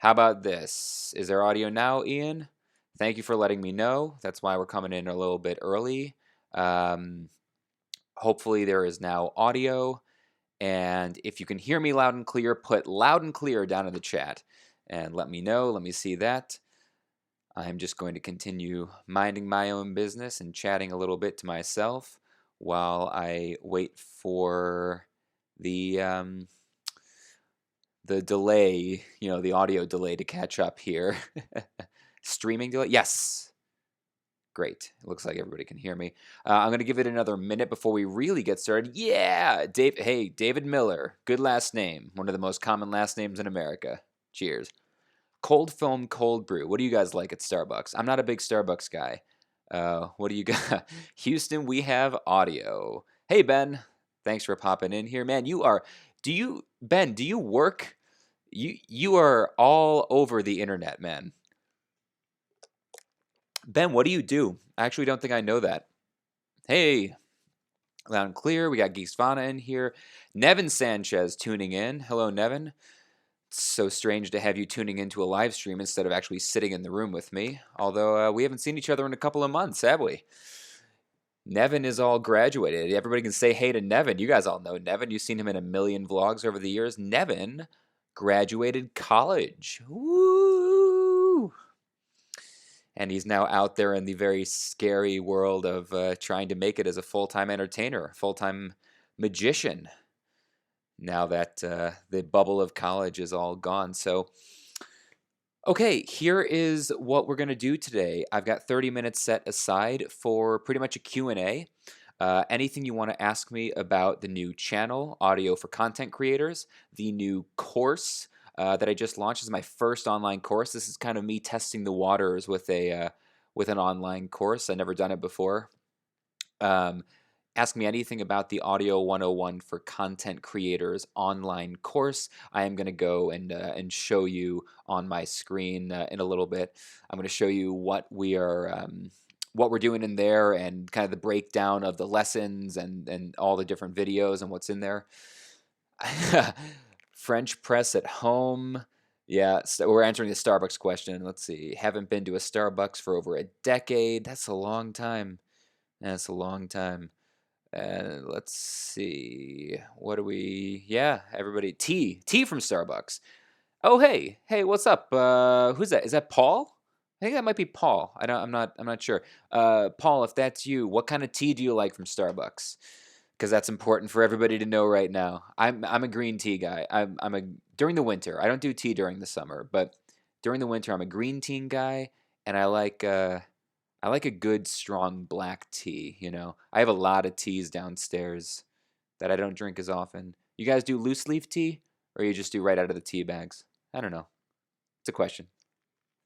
How about this? Is there audio now, Ian? Thank you for letting me know. That's why we're coming in a little bit early. Um, Hopefully there is now audio. And if you can hear me loud and clear, put loud and clear down in the chat and let me know. Let me see that. I'm just going to continue minding my own business and chatting a little bit to myself while I wait for the um, the delay, the audio delay to catch up here. Streaming delay? Yes. Great. It looks like everybody can hear me. I'm going to give it another minute before we really get started. Yeah, Dave. Hey, David Miller. Good last name. One of the most common last names in America. Cheers. Cold foam, cold brew. What do you guys like at Starbucks? I'm not a big Starbucks guy. What do you got? Houston, we have audio. Hey, Ben. Thanks for popping in here, man. Ben? Do you work? You are all over the internet, man. Ben, what do you do? I actually don't think I know that. Hey, loud and clear. We got Geesvana in here. Nevin Sanchez tuning in. Hello, Nevin. It's so strange to have you tuning into a live stream instead of actually sitting in the room with me. Although we haven't seen each other in a couple of months, have we? Nevin is all graduated. Everybody can say hey to Nevin. You guys all know Nevin. You've seen him in a million vlogs over the years. Nevin graduated college. Woo! And he's now out there in the very scary world of trying to make it as a full-time entertainer, full-time magician, now that the bubble of college is all gone. So, okay, here is what we're going to do today. I've got 30 minutes set aside for pretty much a Q&A. Anything you want to ask me about the new channel, Audio for Content Creators, the new course that I just launched is my first online course. This is kind of me testing the waters with an online course. I've never done it before. Ask me anything about the Audio 101 for Content Creators online course. I am going to go and show you on my screen in a little bit. I'm going to show you what we're doing in there and kind of the breakdown of the lessons and all the different videos and what's in there. French press at home. Yeah, so we're answering the Starbucks question. Let's see. Haven't been to a Starbucks for over a decade. That's a long time. That's a long time. Let's see. What do we? Yeah, everybody. Tea from Starbucks. Oh, hey, what's up? Who's that? Is that Paul? I think that might be Paul. I'm not sure. Paul, if that's you, what kind of tea do you like from Starbucks? Because that's important for everybody to know right now. I'm a green tea guy. I'm a during the winter. I don't do tea during the summer, but during the winter I'm a green tea guy, and I like a good strong black tea. I have a lot of teas downstairs that I don't drink as often. You guys do loose leaf tea, or you just do right out of the tea bags? I don't know. It's a question.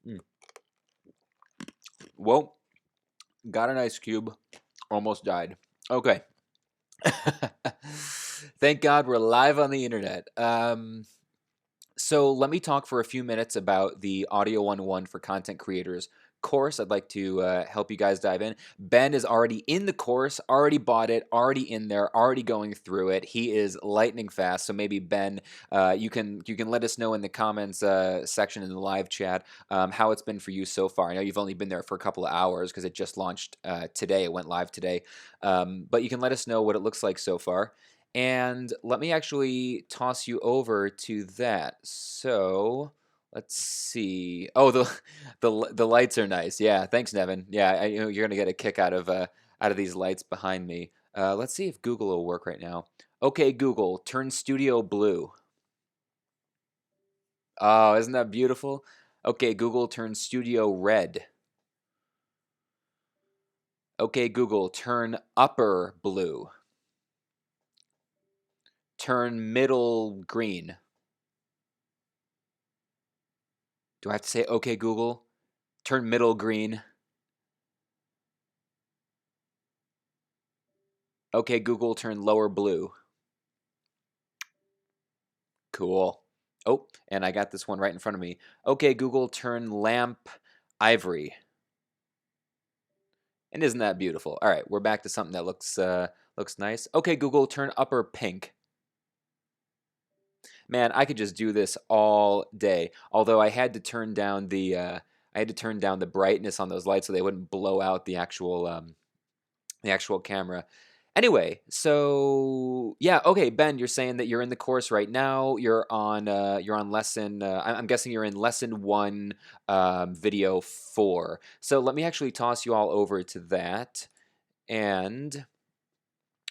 Mm. Whoa, got an ice cube. Almost died. Okay. Thank God we're live on the internet. So let me talk for a few minutes about the Audio 101 for Content Creators course. I'd like to help you guys dive in. Ben is already in the course, already bought it, already in there, already going through it. He is lightning fast. So maybe Ben, you can let us know in the comments section in the live chat how it's been for you so far. I know you've only been there for a couple of hours because it just launched today. It went live today, but you can let us know what it looks like so far. And let me actually toss you over to that. So let's see. Oh, the lights are nice. Yeah, thanks, Nevin. Yeah, you're gonna get a kick out of these lights behind me. Let's see if Google will work right now. Okay, Google, turn Studio blue. Oh, isn't that beautiful? Okay, Google, turn Studio red. Okay, Google, turn upper blue. Turn middle green. Do I have to say, okay, Google, turn middle green? Okay, Google, turn lower blue. Cool. Oh, and I got this one right in front of me. Okay, Google, turn lamp ivory. And isn't that beautiful? All right, we're back to something that looks nice. Okay, Google, turn upper pink. Man, I could just do this all day. Although I had to turn down the brightness on those lights so they wouldn't blow out the actual camera. Anyway, so yeah, okay, Ben, you're saying that you're in the course right now. You're on lesson. I'm guessing you're in lesson one, video four. So let me actually toss you all over to that, and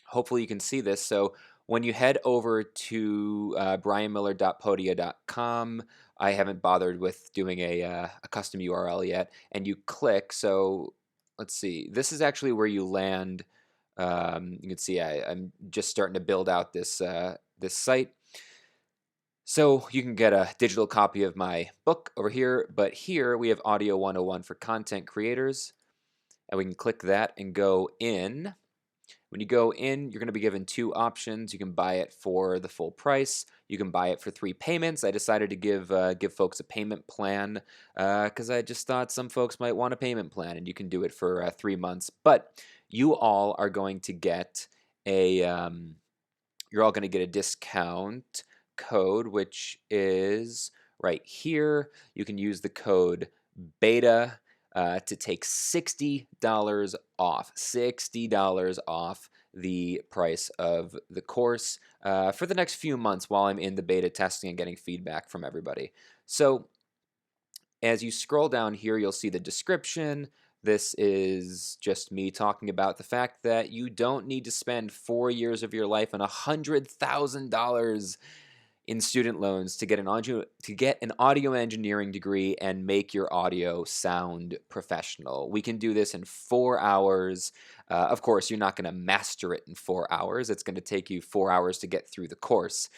hopefully you can see this. So when you head over to brianmiller.podia.com, I haven't bothered with doing a custom URL yet, and you click. So let's see. This is actually where you land. You can see I'm just starting to build out this site. So you can get a digital copy of my book over here, but here we have Audio 101 for content creators, and we can click that and go in. When you go in, you're going to be given two options. You can buy it for the full price. You can buy it for 3 payments. I decided to give folks a payment plan because I just thought some folks might want a payment plan, and you can do it for 3 months. But you all are going to get you're all going to get a discount code, which is right here. You can use the code BETA to take $60 off. $60 off the price of the course for the next few months while I'm in the beta testing and getting feedback from everybody. So as you scroll down here, you'll see the description. This is just me talking about the fact that you don't need to spend 4 years of your life and $100,000 in student loans to get an audio engineering degree and make your audio sound professional. We can do this in 4 hours. Of course, you're not going to master it in 4 hours. It's going to take you 4 hours to get through the course.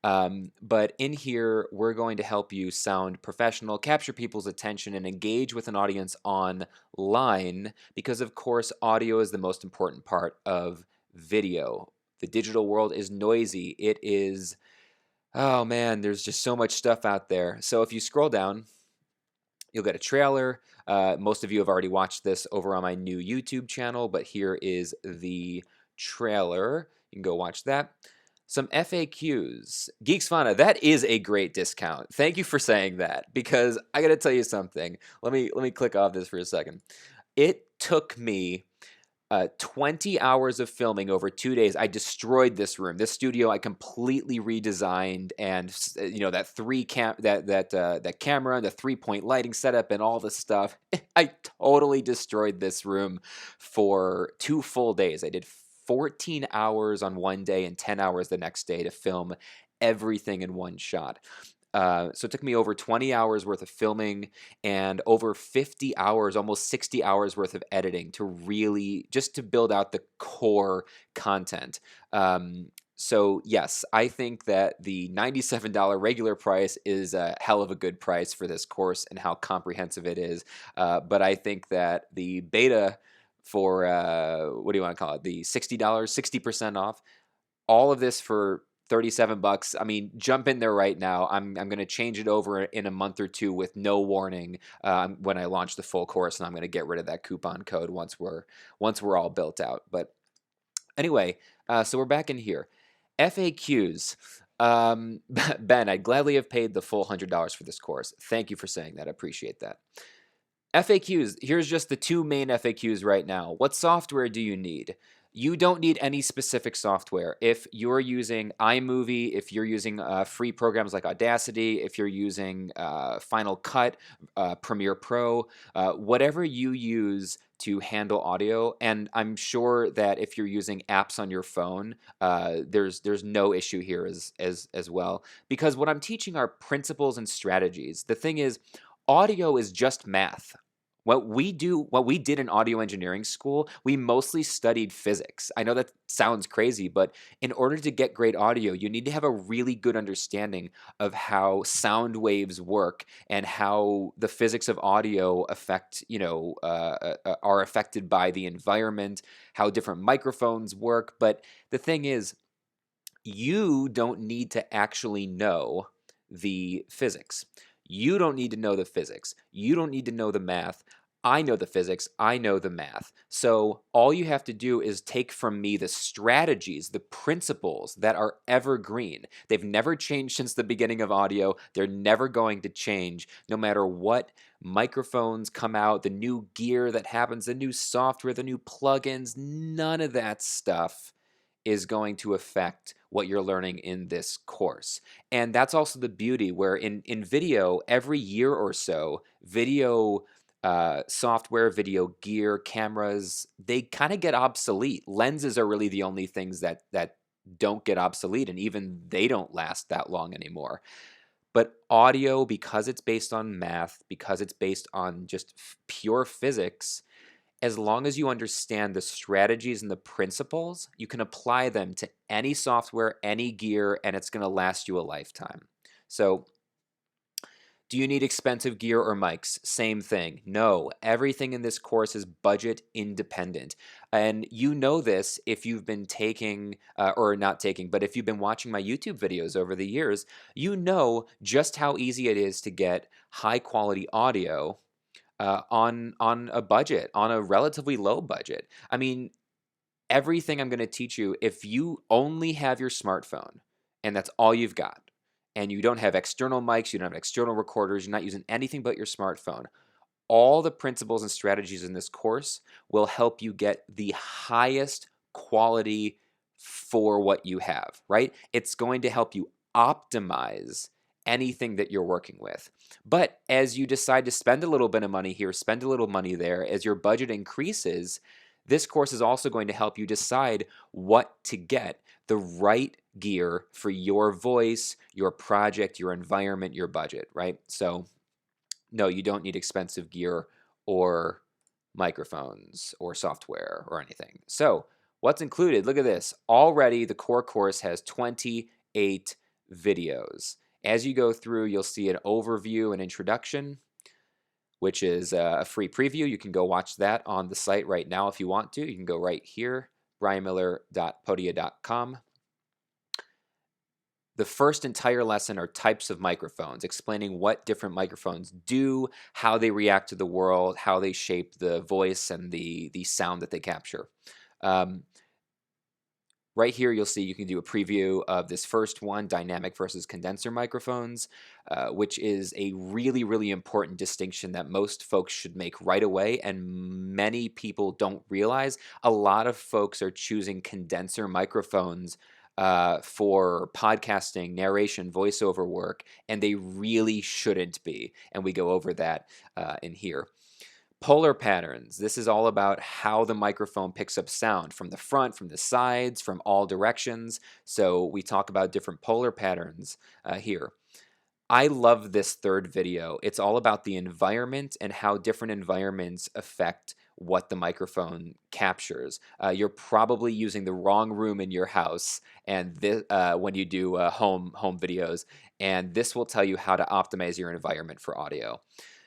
But in here, we're going to help you sound professional, capture people's attention, and engage with an audience online because, of course, audio is the most important part of video. The digital world is noisy. It is, oh man, there's just so much stuff out there. So if you scroll down, you'll get a trailer. Most of you have already watched this over on my new YouTube channel, but here is the trailer. You can go watch that. Some FAQs. Geeksvana, that is a great discount. Thank you for saying that because I got to tell you something. Let me click off this for a second. It took me 20 hours of filming over 2 days. I destroyed this room. This studio I completely redesigned, and that camera, the 3-point lighting setup, and all the stuff. I totally destroyed this room for 2 full days. I did 14 hours on one day and 10 hours the next day to film everything in one shot. So it took me over 20 hours worth of filming and over 50 hours, almost 60 hours worth of editing to really just to build out the core content. So yes, I think that the $97 regular price is a hell of a good price for this course and how comprehensive it is. But I think that the beta for what do you want to call it? The $60, 60% off. All of this for $37. I mean, jump in there right now. I'm going to change it over in a month or two with no warning when I launch the full course, and I'm going to get rid of that coupon code once we're all built out. But anyway, so we're back in here. FAQs. Ben, I'd gladly have paid the full $100 for this course. Thank you for saying that. I appreciate that. FAQs, here's just the 2 main FAQs right now. What software do you need? You don't need any specific software. If you're using iMovie, if you're using free programs like Audacity, if you're using Final Cut, Premiere Pro, whatever you use to handle audio, and I'm sure that if you're using apps on your phone, there's no issue here as well. Because what I'm teaching are principles and strategies. The thing is, audio is just math. What we did in audio engineering school, we mostly studied physics. I know that sounds crazy, but in order to get great audio, you need to have a really good understanding of how sound waves work and how the physics of audio are affected by the environment, how different microphones work. But the thing is, you don't need to actually know the physics. You don't need to know the physics. You don't need to know the math. I know the physics, I know the math. So all you have to do is take from me the strategies, the principles that are evergreen. They've never changed since the beginning of audio. They're never going to change no matter what microphones come out, the new gear that happens, the new software, the new plugins. None of that stuff is going to affect what you're learning in this course. And that's also the beauty where in video, every year or so, video software, video gear, cameras, they kind of get obsolete. Lenses are really the only things that don't get obsolete, and even they don't last that long anymore. But audio, because it's based on math, because it's based on just pure physics, as long as you understand the strategies and the principles, you can apply them to any software, any gear, and it's going to last you a lifetime. So, do you need expensive gear or mics? Same thing. No, everything in this course is budget independent. And you know this if you've been taking, or not taking, but if you've been watching my YouTube videos over the years, you know just how easy it is to get high quality audio on a budget, on a relatively low budget. I mean, everything I'm going to teach you, if you only have your smartphone and that's all you've got, and you don't have external mics, you don't have external recorders, you're not using anything but your smartphone, all the principles and strategies in this course will help you get the highest quality for what you have, right? It's going to help you optimize anything that you're working with. But as you decide to spend a little bit of money here, spend a little money there, as your budget increases, this course is also going to help you decide what to get, the right gear for your voice, your project, your environment, your budget, right? So no, you don't need expensive gear or microphones or software or anything. So what's included? Look at this. Already the core course has 28 videos. As you go through, you'll see an overview and introduction, which is a free preview. You can go watch that on the site right now if you want to. You can go right here, brianmiller.podia.com. The first entire lesson are types of microphones, explaining what different microphones do, how they react to the world, how they shape the voice and the sound that they capture. Right here, you'll see you can do a preview of this first one, dynamic versus condenser microphones, which is a really, really important distinction that most folks should make right away, and many people don't realize. A lot of folks are choosing condenser microphones for podcasting, narration, voiceover work, and they really shouldn't be. And we go over that in here. Polar patterns. This is all about how the microphone picks up sound from the front, from the sides, from all directions. So we talk about different polar patterns here. I love this third video. It's all about the environment and how different environments affect what the microphone captures. You're probably using the wrong room in your house, and this, when you do home videos, and this will tell you how to optimize your environment for audio.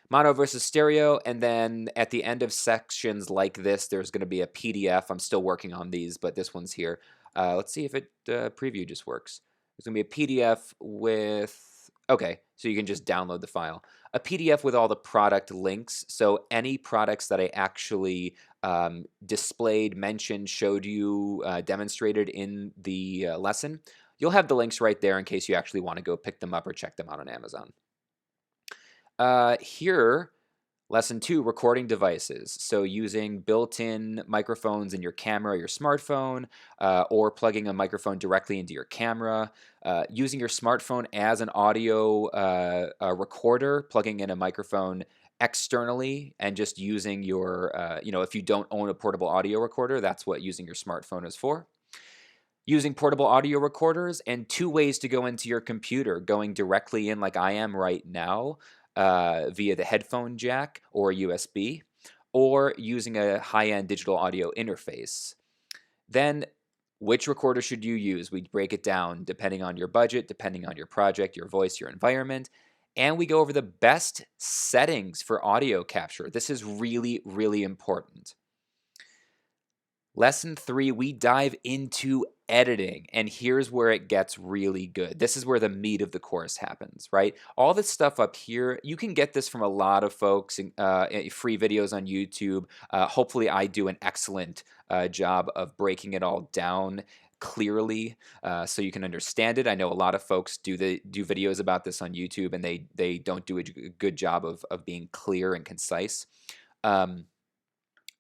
Mono versus stereo, and then at the end of sections like this, there's going to be a PDF. I'm still working on these, but this one's here. Let's see if it preview just works. There's going to be a PDF with, okay, so you can just download the file. A PDF with all the product links, so any products that I actually displayed, mentioned, showed you, demonstrated in the lesson, you'll have the links right there in case you actually want to go pick them up or check them out on Amazon. Here, lesson 2, recording devices. So using built-in microphones in your camera or your smartphone, or plugging a microphone directly into your camera, using your smartphone as an audio recorder, plugging in a microphone externally and just using your, if you don't own a portable audio recorder, that's what using your smartphone is for. Using portable audio recorders, and 2 ways to go into your computer, going directly in like I am right now, via the headphone jack or USB, or using a high-end digital audio interface. Then, which recorder should you use? We break it down depending on your budget, depending on your project, your voice, your environment, and we go over the best settings for audio capture. This is really, really important. Lesson 3, we dive into editing, and here's where it gets really good. This is where the meat of the course happens, right? All this stuff up here, you can get this from a lot of folks, free videos on YouTube. Hopefully, I do an excellent job of breaking it all down clearly so you can understand it. I know a lot of folks do videos about this on YouTube, and they don't do a good job of being clear and concise.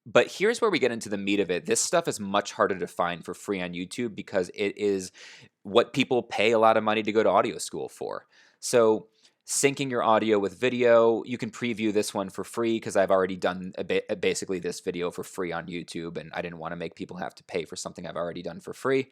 But here's where we get into the meat of it. This stuff is much harder to find for free on YouTube because it is what people pay a lot of money to go to audio school for. So syncing your audio with video, you can preview this one for free because I've already done basically this video for free on YouTube, and I didn't want to make people have to pay for something I've already done for free.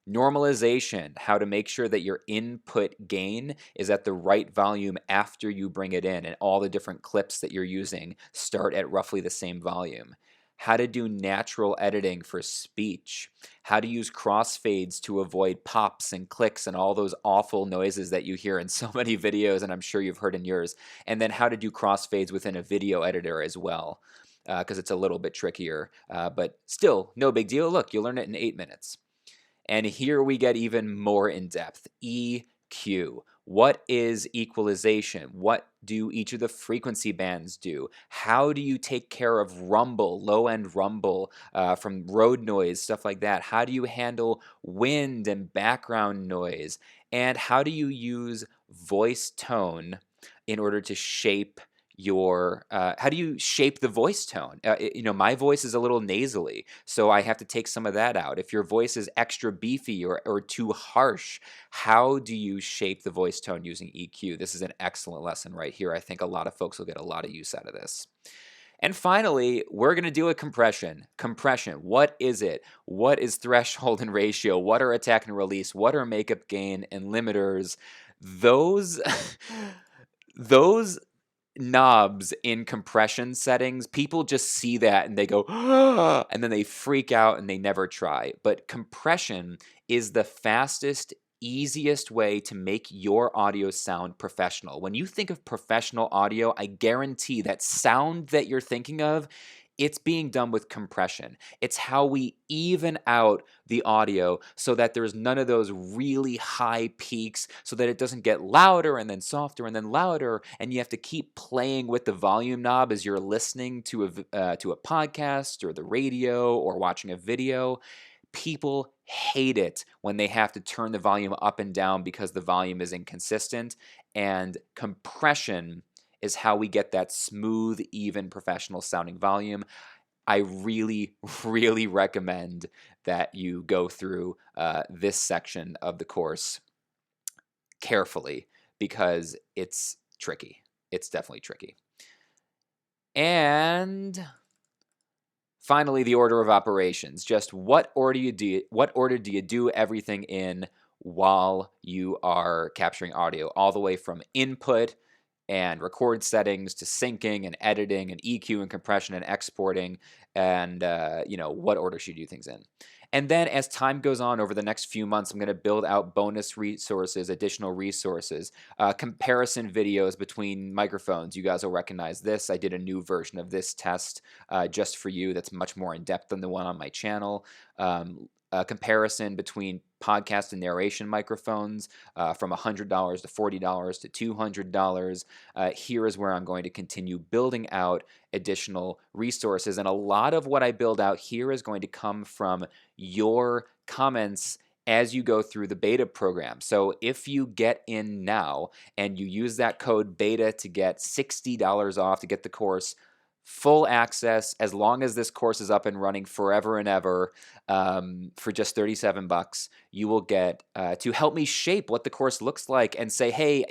Normalization, how to make sure that your input gain is at the right volume after you bring it in, and all the different clips that you're using start at roughly the same volume. How to do natural editing for speech. How to use crossfades to avoid pops and clicks and all those awful noises that you hear in so many videos, and I'm sure you've heard in yours. And then how to do crossfades within a video editor as well, because it's a little bit trickier, but still no big deal. Look, you'll learn it in 8 minutes. And here we get even more in depth. EQ. What is equalization? What do each of the frequency bands do? How do you take care of rumble, low-end rumble from road noise, stuff like that? How do you handle wind and background noise? And how do you use voice tone in order to shape how do you shape the voice tone? My voice is a little nasally, so I have to take some of that out. If your voice is extra beefy or too harsh, how do you shape the voice tone using EQ? This is an excellent lesson right here. I think a lot of folks will get a lot of use out of this. And finally, we're going to do a compression. Compression, what is it? What is threshold and ratio? What are attack and release? What are makeup gain and limiters? Those knobs in compression settings, people just see that and they go, ah, and then they freak out and they never try. But compression is the fastest, easiest way to make your audio sound professional. When you think of professional audio, I guarantee that sound that you're thinking of, it's being done with compression. It's how we even out the audio so that there's none of those really high peaks, so that it doesn't get louder and then softer and then louder, and you have to keep playing with the volume knob as you're listening to a podcast or the radio or watching a video. People hate it when they have to turn the volume up and down because the volume is inconsistent, and compression is how we get that smooth, even, professional sounding volume. I really, really recommend that you go through this section of the course carefully because it's tricky. It's definitely tricky. And finally, the order of operations. Just what order do you do everything in while you are capturing audio, all the way from input and record settings to syncing and editing and EQ and compression and exporting, and what order should you do things in. And then as time goes on over the next few months, I'm going to build out bonus resources, additional resources, comparison videos between microphones. You guys will recognize this. I did a new version of this test just for you that's much more in depth than the one on my channel. A comparison between podcast and narration microphones from $100 to $40 to $200. Here is where I'm going to continue building out additional resources. And a lot of what I build out here is going to come from your comments as you go through the beta program. So if you get in now and you use that code BETA to get $60 off to get the course, full access, as long as this course is up and running forever and ever, for just $37, you will get to help me shape what the course looks like and say, hey,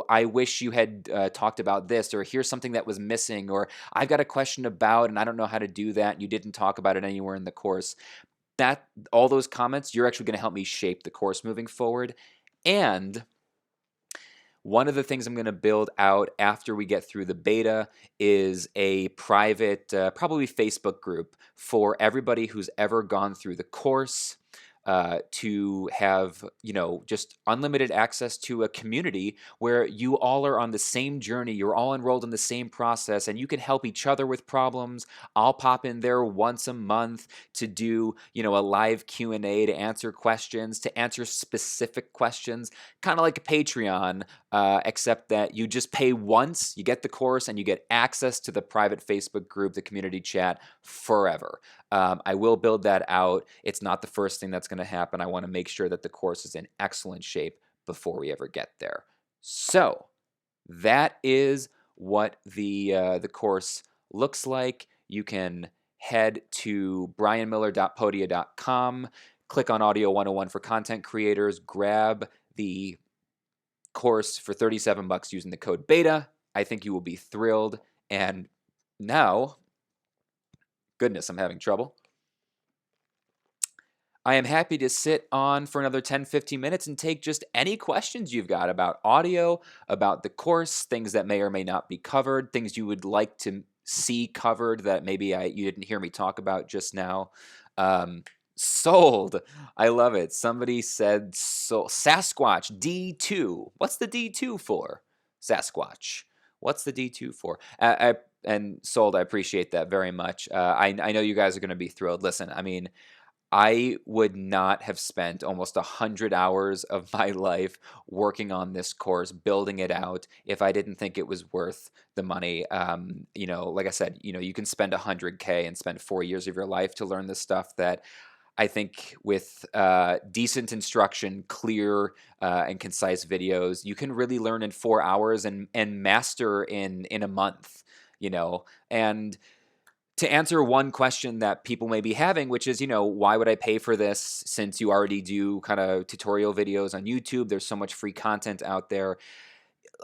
I wish you had talked about this, or here's something that was missing, or I've got a question about and I don't know how to do that and you didn't talk about it anywhere in the course. All those comments, you're actually going to help me shape the course moving forward. And one of the things I'm going to build out after we get through the beta is a private, probably Facebook group for everybody who's ever gone through the course. to have, just unlimited access to a community where you all are on the same journey. You're all enrolled in the same process, and you can help each other with problems. I'll pop in there once a month to do, a live Q&A to answer questions, to answer specific questions, kind of like a Patreon, except that you just pay once, you get the course, and you get access to the private Facebook group, the community chat, forever. I will build that out. It's not the first thing that's going to happen. I want to make sure that the course is in excellent shape before we ever get there. So that is what the course looks like. You can head to brianmiller.podia.com, click on Audio 101 for content creators, grab the course for $37 using the code BETA. I think you will be thrilled. And now, goodness, I'm having trouble. I am happy to sit on for another 10, 15 minutes and take just any questions you've got about audio, about the course, things that may or may not be covered, things you would like to see covered that maybe you didn't hear me talk about just now. Sold. I love it. Somebody said Sasquatch D2. What's the D2 for? Sasquatch. What's the D2 for? And sold. I appreciate that very much. I know you guys are going to be thrilled. Listen, I mean, I would not have spent almost 100 hours of my life working on this course, building it out, if I didn't think it was worth the money. Like I said, you can spend 100K and spend 4 years of your life to learn this stuff that I think with decent instruction, clear and concise videos, you can really learn in 4 hours and master in a month, and to answer one question that people may be having, which is, why would I pay for this since you already do kind of tutorial videos on YouTube? There's so much free content out there.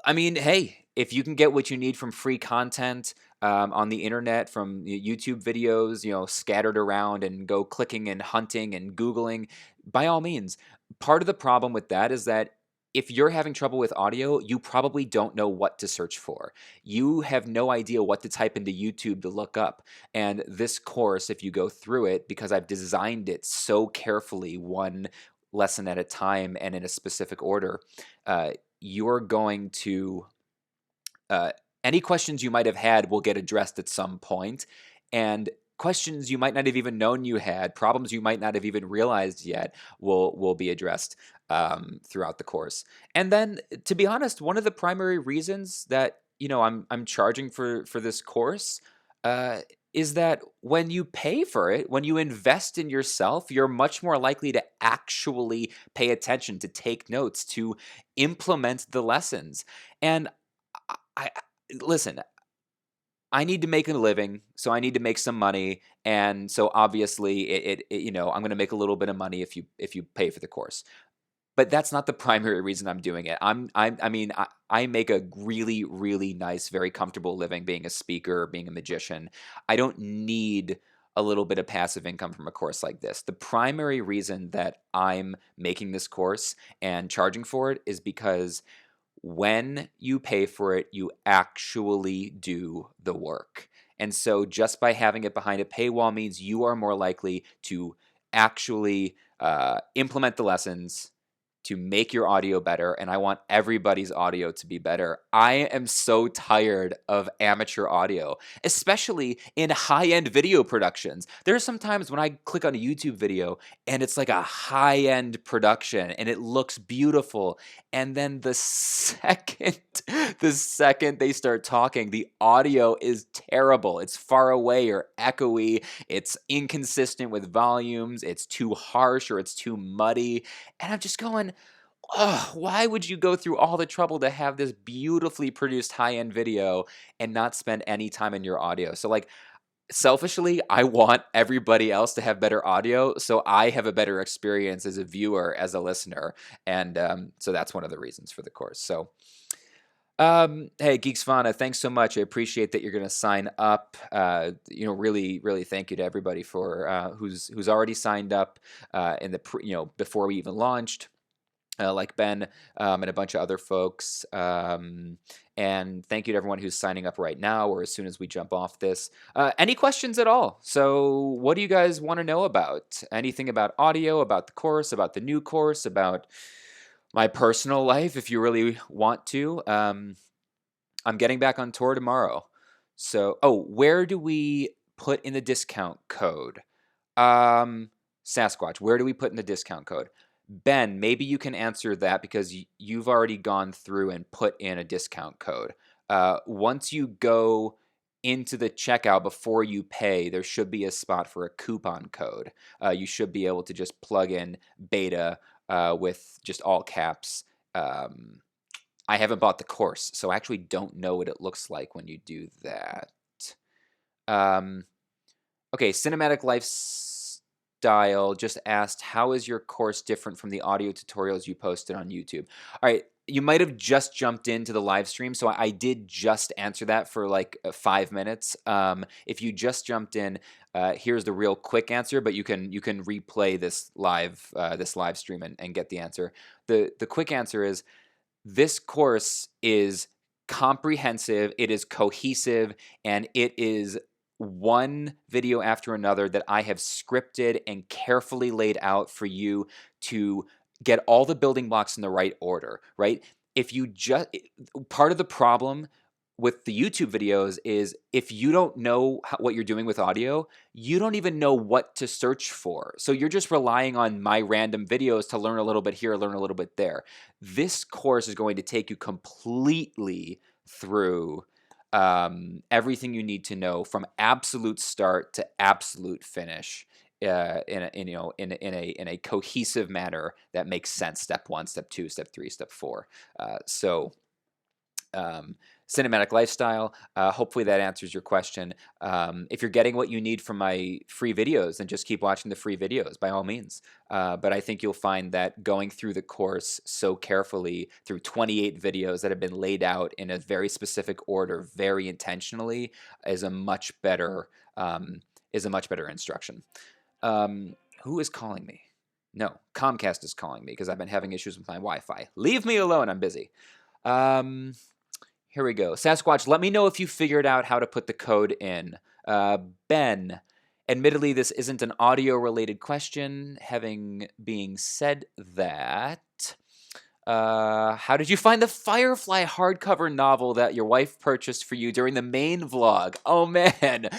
I mean, hey, if you can get what you need from free content on the internet, from YouTube videos, scattered around, and go clicking and hunting and Googling, by all means. Part of the problem with that is that if you're having trouble with audio, you probably don't know what to search for. You have no idea what to type into YouTube to look up. And this course, if you go through it, because I've designed it so carefully, one lesson at a time and in a specific order, you're going to any questions you might have had will get addressed at some point, and questions you might not have even known you had, problems you might not have even realized yet, will be addressed throughout the course. And then, to be honest, one of the primary reasons that I'm charging for this course is that when you pay for it, when you invest in yourself, you're much more likely to actually pay attention, to take notes, to implement the lessons. And I listen, I need to make a living, so I need to make some money, and so obviously I'm going to make a little bit of money if you pay for the course. But that's not the primary reason I'm doing it. I make a really, really nice, very comfortable living being a speaker, being a magician. I don't need a little bit of passive income from a course like this. The primary reason that I'm making this course and charging for it is because when you pay for it, you actually do the work. And so just by having it behind a paywall means you are more likely to actually implement the lessons, to make your audio better, and I want everybody's audio to be better. I am so tired of amateur audio, especially in high-end video productions. There are some times when I click on a YouTube video and it's like a high-end production and it looks beautiful, and then the second they start talking, the audio is terrible. It's far away or echoey, it's inconsistent with volumes, it's too harsh or it's too muddy, and I'm just going, oh, why would you go through all the trouble to have this beautifully produced high-end video and not spend any time in your audio? So, like, selfishly, I want everybody else to have better audio so I have a better experience as a viewer, as a listener. And so that's one of the reasons for the course. So, hey, Geeks Fauna, thanks so much. I appreciate that you're going to sign up. Really, really thank you to everybody for who's already signed up in the before we even launched. like Ben and a bunch of other folks. And thank you to everyone who's signing up right now or as soon as we jump off this. Any questions at all? So, what do you guys want to know about? Anything about audio, about the course, about the new course, about my personal life, if you really want to? I'm getting back on tour tomorrow. So, oh, where do we put in the discount code? Um, Sasquatch, where do we put in the discount code? Ben, maybe you can answer that because you've already gone through and put in a discount code. Once you go into the checkout before you pay, there should be a spot for a coupon code. You should be able to just plug in beta with just all caps. I haven't bought the course, so I actually don't know what it looks like when you do that. Um, Okay, Cinematic Lifestyle just asked, how is your course different from the audio tutorials you posted on YouTube? All right, you might have just jumped into the live stream, so I did just answer that for like 5 minutes. If you just jumped in, here's the real quick answer, but you can replay this live stream and get the answer. The quick answer is this course is comprehensive, it is cohesive, and it is one video after another that I have scripted and carefully laid out for you to get all the building blocks in the right order, right? If you just part of the problem with the YouTube videos is if you don't know what you're doing with audio, you don't even know what to search for. So you're just relying on my random videos to learn a little bit here, learn a little bit there. This course is going to take you completely through everything you need to know from absolute start to absolute finish in a cohesive manner that makes sense. Step 1, step 2, step 3, step 4. Cinematic Lifestyle. Hopefully that answers your question. If you're getting what you need from my free videos, then just keep watching the free videos by all means. But I think you'll find that going through the course so carefully through 28 videos that have been laid out in a very specific order, very intentionally, is a much better instruction. Who is calling me? No, Comcast is calling me because I've been having issues with my Wi-Fi. Leave me alone. I'm busy. Here we go. Sasquatch, let me know if you figured out how to put the code in. Ben, admittedly, this isn't an audio-related question. Having being said that, how did you find the Firefly hardcover novel that your wife purchased for you during the main vlog? Oh, man.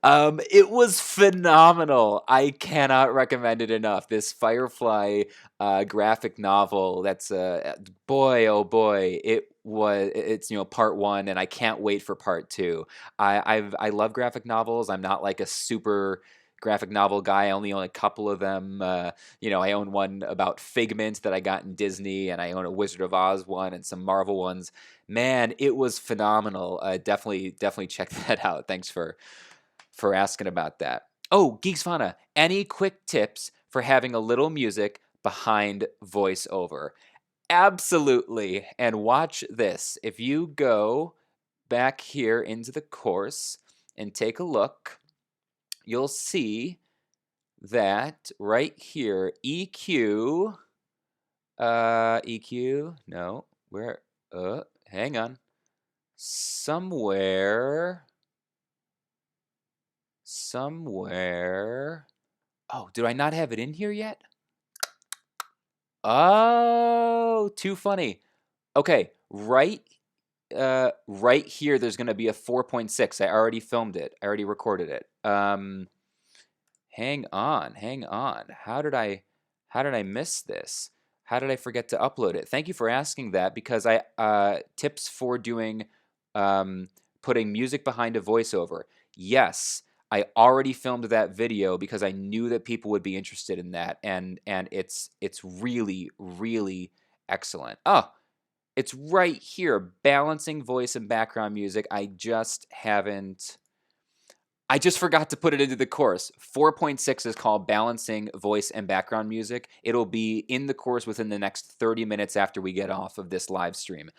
It was phenomenal. I cannot recommend it enough. This Firefly graphic novel, that's, boy, oh boy, it's part 1, and I can't wait for part 2. I love graphic novels. I'm not like a super graphic novel guy. I only own a couple of them. I own one about Figment that I got in Disney, and I own a Wizard of Oz one and some Marvel ones. Man, it was phenomenal. Definitely check that out. Thanks for asking about that. Oh, Geeks Fauna, any quick tips for having a little music behind voiceover? Absolutely. And watch this. If you go back here into the course and take a look, you'll see that right here, EQ, no, where, hang on, somewhere, oh, do I not have it in here yet? Oh, too funny. Okay, right here, there's going to be a 4.6. I already filmed it. I already recorded it. Hang on. How did I miss this? How did I forget to upload it? Thank you for asking that, because tips for doing putting music behind a voiceover. Yes, I already filmed that video because I knew that people would be interested in that, and it's really, really excellent. Oh, it's right here, balancing voice and background music. I just forgot to put it into the course. 4.6 is called Balancing Voice and Background Music. It'll be in the course within the next 30 minutes after we get off of this live stream.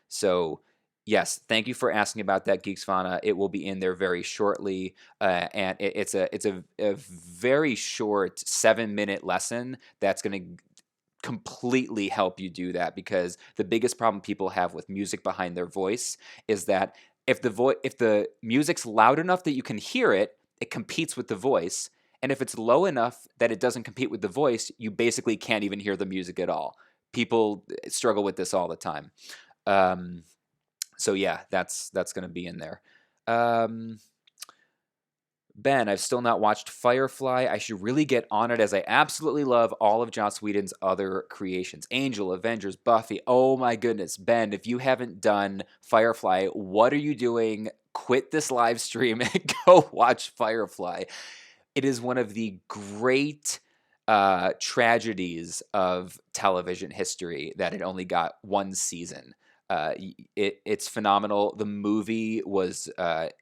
So yes, thank you for asking about that, Geeks Fauna. It will be in there very shortly, and it's a very short 7-minute lesson that's going to completely help you do that, because the biggest problem people have with music behind their voice is that if the music's loud enough that you can hear it, it competes with the voice. And if it's low enough that it doesn't compete with the voice, you basically can't even hear the music at all. People struggle with this all the time. Um, so yeah, that's going to be in there. Um, Ben, I've still not watched Firefly. I should really get on it, as I absolutely love all of Joss Whedon's other creations. Angel, Avengers, Buffy. Oh my goodness. Ben, if you haven't done Firefly, what are you doing? Quit this live stream and go watch Firefly. It is one of the great tragedies of television history that it only got one season. It's phenomenal. The movie was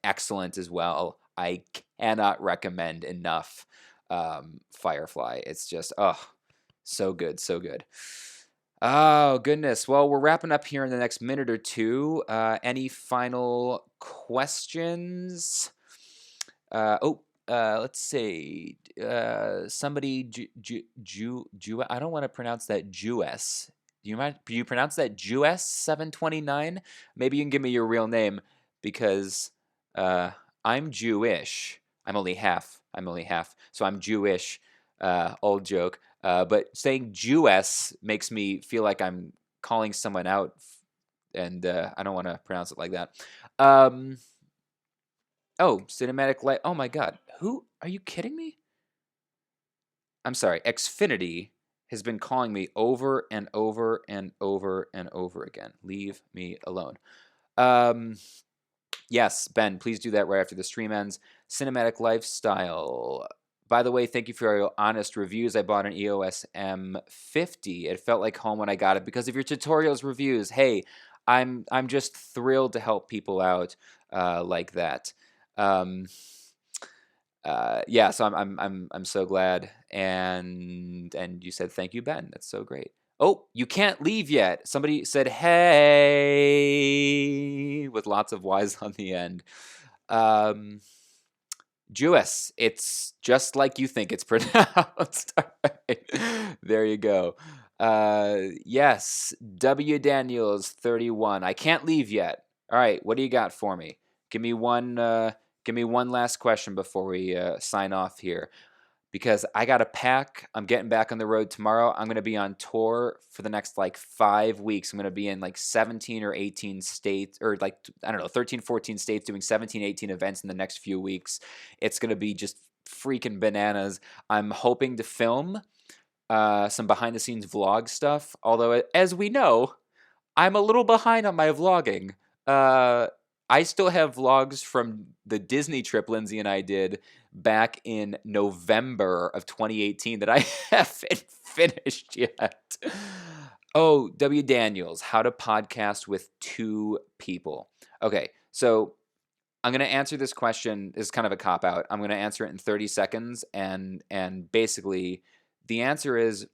excellent as well. I cannot recommend enough Firefly. It's just, so good, so good. Oh, goodness. Well, we're wrapping up here in the next minute or two. Any final questions? Let's see. Somebody, I don't want to pronounce that Jewess. Do you pronounce that Jewess 729? Maybe you can give me your real name, because I'm Jewish. I'm only half. So I'm Jewish. Old joke. But saying Jewess makes me feel like I'm calling someone out, and I don't want to pronounce it like that. Oh, cinematic light. Oh my God. Who? Are you kidding me? I'm sorry. Xfinity has been calling me over and over and over and over again. Leave me alone. Yes, Ben, please do that right after the stream ends. Cinematic lifestyle. By the way, thank you for your honest reviews. I bought an EOS M50. It felt like home when I got it because of your tutorials reviews. Hey, I'm just thrilled to help people out like that. Yeah, so I'm so glad, and you said thank you, Ben. That's so great. Oh, you can't leave yet. Somebody said hey with lots of Y's on the end. Jewess, it's just like you think it's pronounced. All right. There you go. Yes, W Daniels 31. I can't leave yet. All right, what do you got for me? Give me one. Give me one last question before we sign off here, because I got to pack. I'm getting back on the road tomorrow. I'm going to be on tour for the next like 5 weeks. I'm going to be in like 17 or 18 states, or like, I don't know, 13, 14 states, doing 17, 18 events in the next few weeks. It's going to be just freaking bananas. I'm hoping to film some behind the scenes vlog stuff. Although, as we know, I'm a little behind on my vlogging. I still have vlogs from the Disney trip Lindsay and I did back in November of 2018 that I haven't finished yet. Oh, W. Daniels, how to podcast with 2 people. Okay, so I'm going to answer this question. This is kind of a cop-out. I'm going to answer it in 30 seconds, and basically the answer is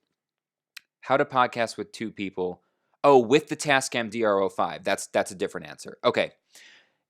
how to podcast with 2 people. Oh, with the Tascam DRO5. That's a different answer. Okay.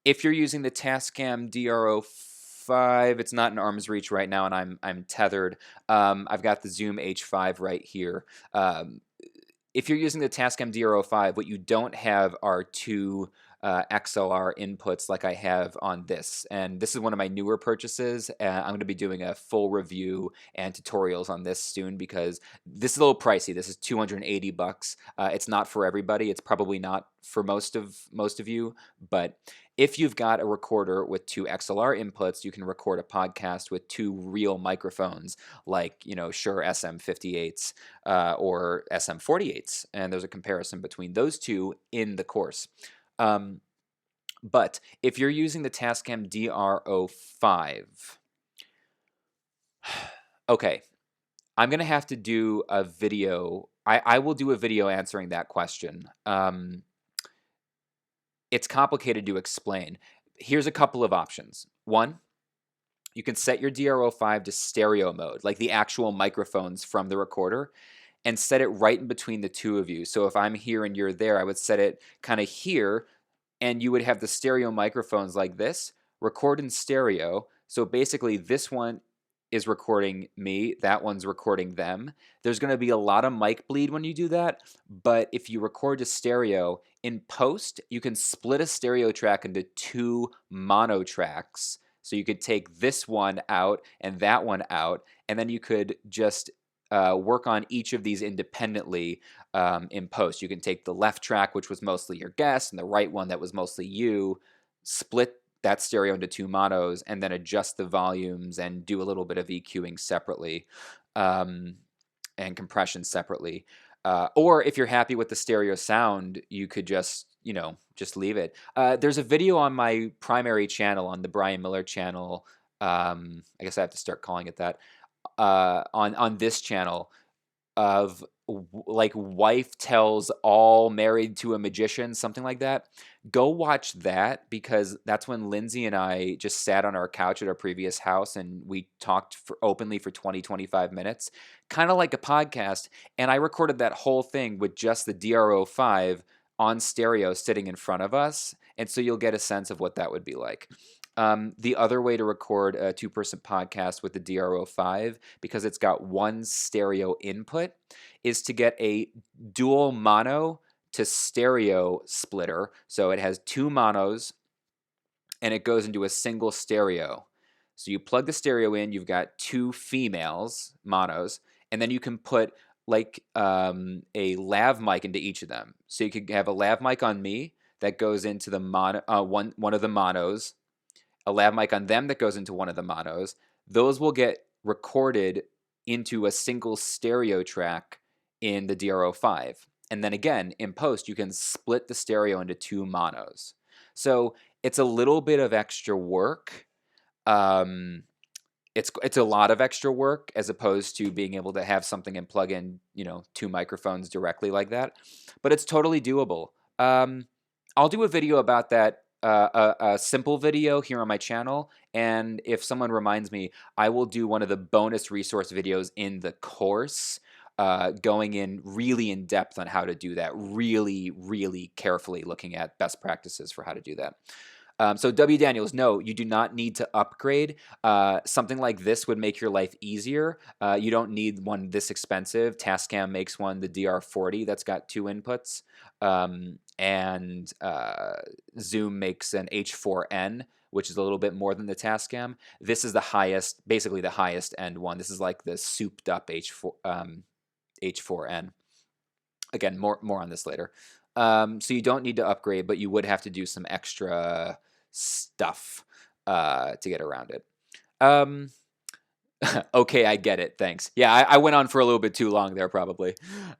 If you're using the Tascam DRO5, it's not in arm's reach right now, and I'm tethered. I've got the Zoom H5 right here. If you're using the Tascam DRO5, what you don't have are 2 XLR inputs like I have on this. And this is one of my newer purchases. I'm going to be doing a full review and tutorials on this soon, because this is a little pricey. This is $280. It's not for everybody. It's probably not for most of you, but if you've got a recorder with 2 XLR inputs, you can record a podcast with 2 real microphones, like, Shure SM58s or SM48s, and there's a comparison between those 2 in the course. But if you're using the Tascam DRO5, okay, I'm going to have to do a video. I will do a video answering that question. It's complicated to explain. Here's a couple of options. One, you can set your DRO5 to stereo mode, like the actual microphones from the recorder, and set it right in between the 2 of you. So if I'm here and you're there, I would set it kind of here, and you would have the stereo microphones like this, record in stereo. So basically this one is recording me, that one's recording them. There's going to be a lot of mic bleed when you do that, but if you record to stereo, in post, you can split a stereo track into 2 mono tracks. So you could take this one out and that one out, and then you could just work on each of these independently in post. You can take the left track, which was mostly your guest, and the right one that was mostly you, split that stereo into 2 monos, and then adjust the volumes and do a little bit of EQing separately and compression separately. Or if you're happy with the stereo sound, you could just leave it. There's a video on my primary channel, on the Brian Miller channel. I guess I have to start calling it that. On this channel, of like wife tells all married to a magician, something like that. Go watch that, because that's when Lindsay and I just sat on our couch at our previous house and we talked openly for 20-25 minutes, kind of like a podcast. And I recorded that whole thing with just the DRO5 on stereo sitting in front of us. And so you'll get a sense of what that would be like. The other way to record a 2-person podcast with the DRO5, because it's got one stereo input, is to get a dual mono to stereo splitter. So it has 2 monos and it goes into a single stereo. So you plug the stereo in, you've got 2 females, monos, and then you can put like a lav mic into each of them. So you could have a lav mic on me that goes into the one of the monos, a lav mic on them that goes into one of the monos. Those will get recorded into a single stereo track in the DRO5. And then again, in post, you can split the stereo into 2 monos. So it's a little bit of extra work. It's a lot of extra work, as opposed to being able to have something and plug in 2 microphones directly like that. But it's totally doable. I'll do a video about that. A simple video here on my channel, and if someone reminds me, I will do one of the bonus resource videos in the course, going in really in depth on how to do that, really, really carefully looking at best practices for how to do that. So W. Daniels, no, you do not need to upgrade. Something like this would make your life easier. You don't need one this expensive. Tascam makes one, the DR40, that's got 2 inputs. And Zoom makes an H4n, which is a little bit more than the Tascam. This is the highest, basically the highest end one. This is like the souped up H4n. Again, more on this later. So you don't need to upgrade, but you would have to do some extra stuff to get around it. Okay, I get it. Thanks. Yeah, I went on for a little bit too long there, probably.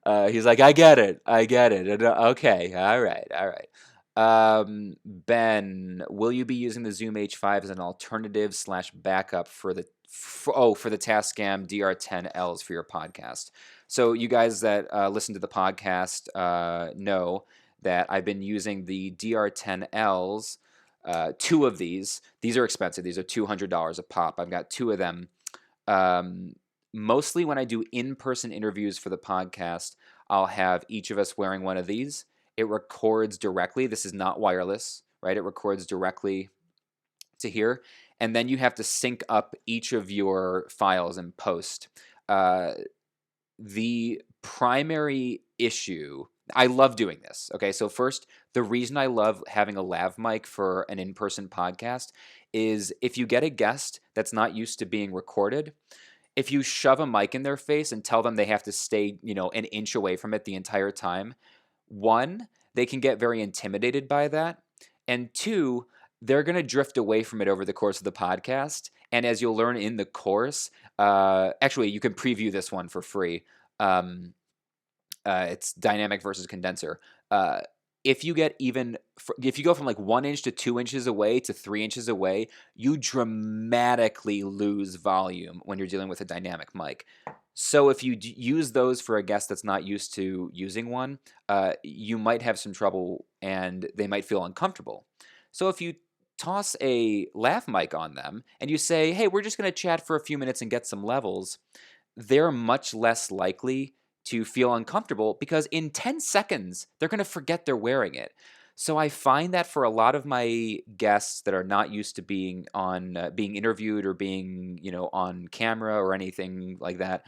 He's like, I get it. And, okay, all right. Ben, will you be using the Zoom H5 as an alternative / backup for the Tascam DR10Ls for your podcast? So you guys that listen to the podcast know that I've been using the DR10Ls, 2 of these. These are expensive. These are $200 a pop. I've got 2 of them. Mostly when I do in-person interviews for the podcast, I'll have each of us wearing one of these. It records directly. This is not wireless, right? It records directly to here. And then you have to sync up each of your files in post. The primary issue, I love doing this. Okay, so first, the reason I love having a lav mic for an in-person podcast is if you get a guest that's not used to being recorded, if you shove a mic in their face and tell them they have to stay, an inch away from it the entire time, 1, they can get very intimidated by that. And 2, they're going to drift away from it over the course of the podcast. And as you'll learn in the course, actually, you can preview this one for free. It's dynamic versus condenser. If you go from like 1 inch to 2 inches away to 3 inches away, you dramatically lose volume when you're dealing with a dynamic mic. So if you use those for a guest that's not used to using one, you might have some trouble and they might feel uncomfortable. So if you toss a lav mic on them and you say, hey, we're just going to chat for a few minutes and get some levels, they're much less likely to feel uncomfortable, because in 10 seconds, they're going to forget they're wearing it. So I find that for a lot of my guests that are not used to being on being interviewed or being, on camera or anything like that,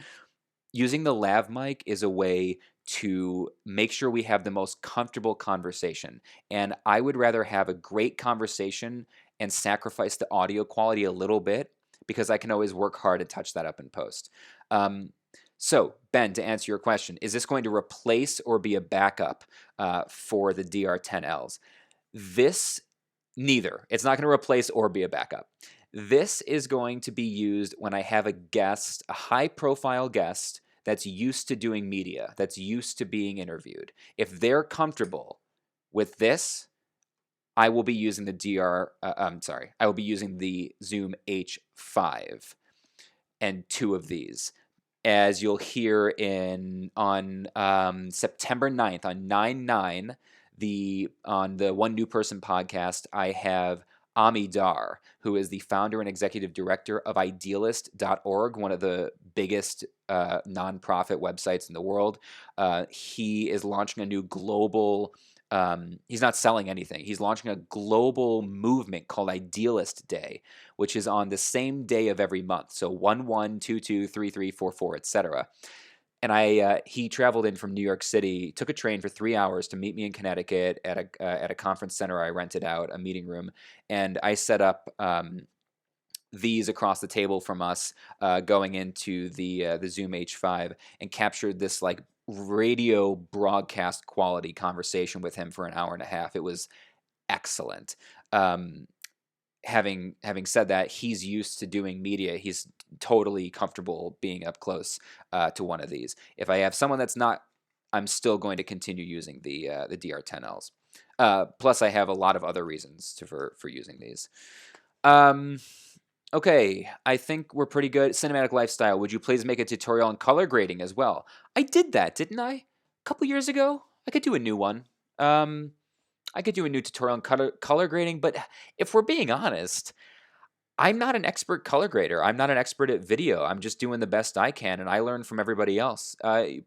using the lav mic is a way to make sure we have the most comfortable conversation. And I would rather have a great conversation and sacrifice the audio quality a little bit because I can always work hard to touch that up in post. Um, so, Ben, to answer your question, is this going to replace or be a backup for the DR10Ls? This, neither. It's not going to replace or be a backup. This is going to be used when I have a guest, a high profile guest that's used to doing media, that's used to being interviewed. If they're comfortable with this, I will be using the I will be using the Zoom H5 and two of these. As you'll hear on September 9th, on 9/9, on the One New Person podcast, I have Ami Dar, who is the founder and executive director of idealist.org, one of the biggest nonprofit websites in the world. He is launching a new global, he's not selling anything. He's launching a global movement called Idealist Day, which is on the same day of every month. So 1/1, 2/2, 3/3, 4/4, etc. And he traveled in from New York City, took a train for 3 hours to meet me in Connecticut at a conference center I rented out, a meeting room, and I set up these across the table from us, going into the Zoom H5, and captured this like radio broadcast quality conversation with him for an hour and a half. It was excellent. Um, having said that, he's used to doing media. He's totally comfortable being up close to one of these. If I have someone that's not, I'm still going to continue using the DR10Ls. Plus, I have a lot of other reasons for using these. Okay, I think we're pretty good. Cinematic Lifestyle, would you please make a tutorial on color grading as well? I did that, didn't I? A couple years ago? I could do a new one. I could do a new tutorial on color grading, but if we're being honest, I'm not an expert color grader. I'm not an expert at video. I'm just doing the best I can, and I learn from everybody else.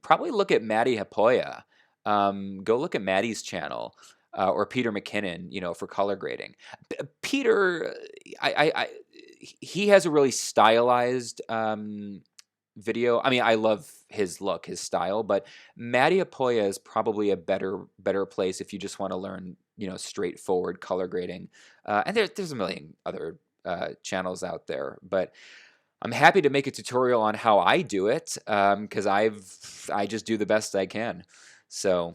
Probably look at Maddie Hapoya. Go look at Maddie's channel, or Peter McKinnon, for color grading. Peter, he has a really stylized video. I mean, I love his look, his style, but Maddie Apoya is probably a better place if you just want to learn, straightforward color grading. And there's a million other channels out there, but I'm happy to make a tutorial on how I do it, because I just do the best I can. So,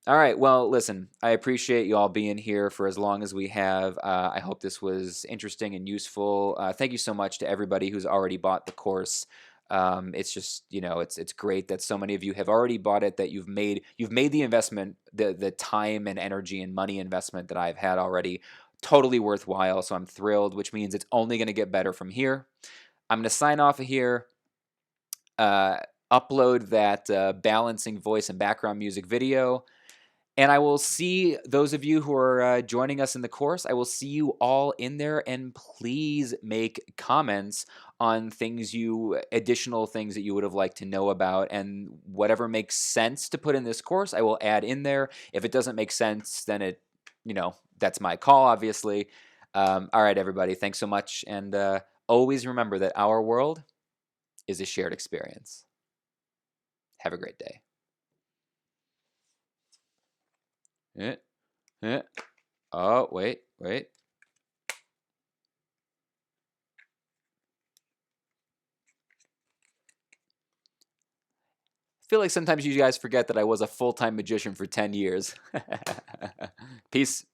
all right. Well, listen, I appreciate you all being here for as long as we have. I hope this was interesting and useful. Thank you so much to everybody who's already bought the course. It's just, it's great that so many of you have already bought it, that you've made the investment, the time and energy and money investment that I've had already totally worthwhile. So I'm thrilled, which means it's only going to get better from here. I'm going to sign off of here, upload that balancing voice and background music video, and I will see those of you who are joining us in the course. I will see you all in there, and please make comments on additional things that you would have liked to know about, and whatever makes sense to put in this course, I will add in there. If it doesn't make sense, then that's my call, obviously. All right, everybody, thanks so much, and always remember that our world is a shared experience. Have a great day. Oh, wait. I feel like sometimes you guys forget that I was a full-time magician for 10 years. Peace.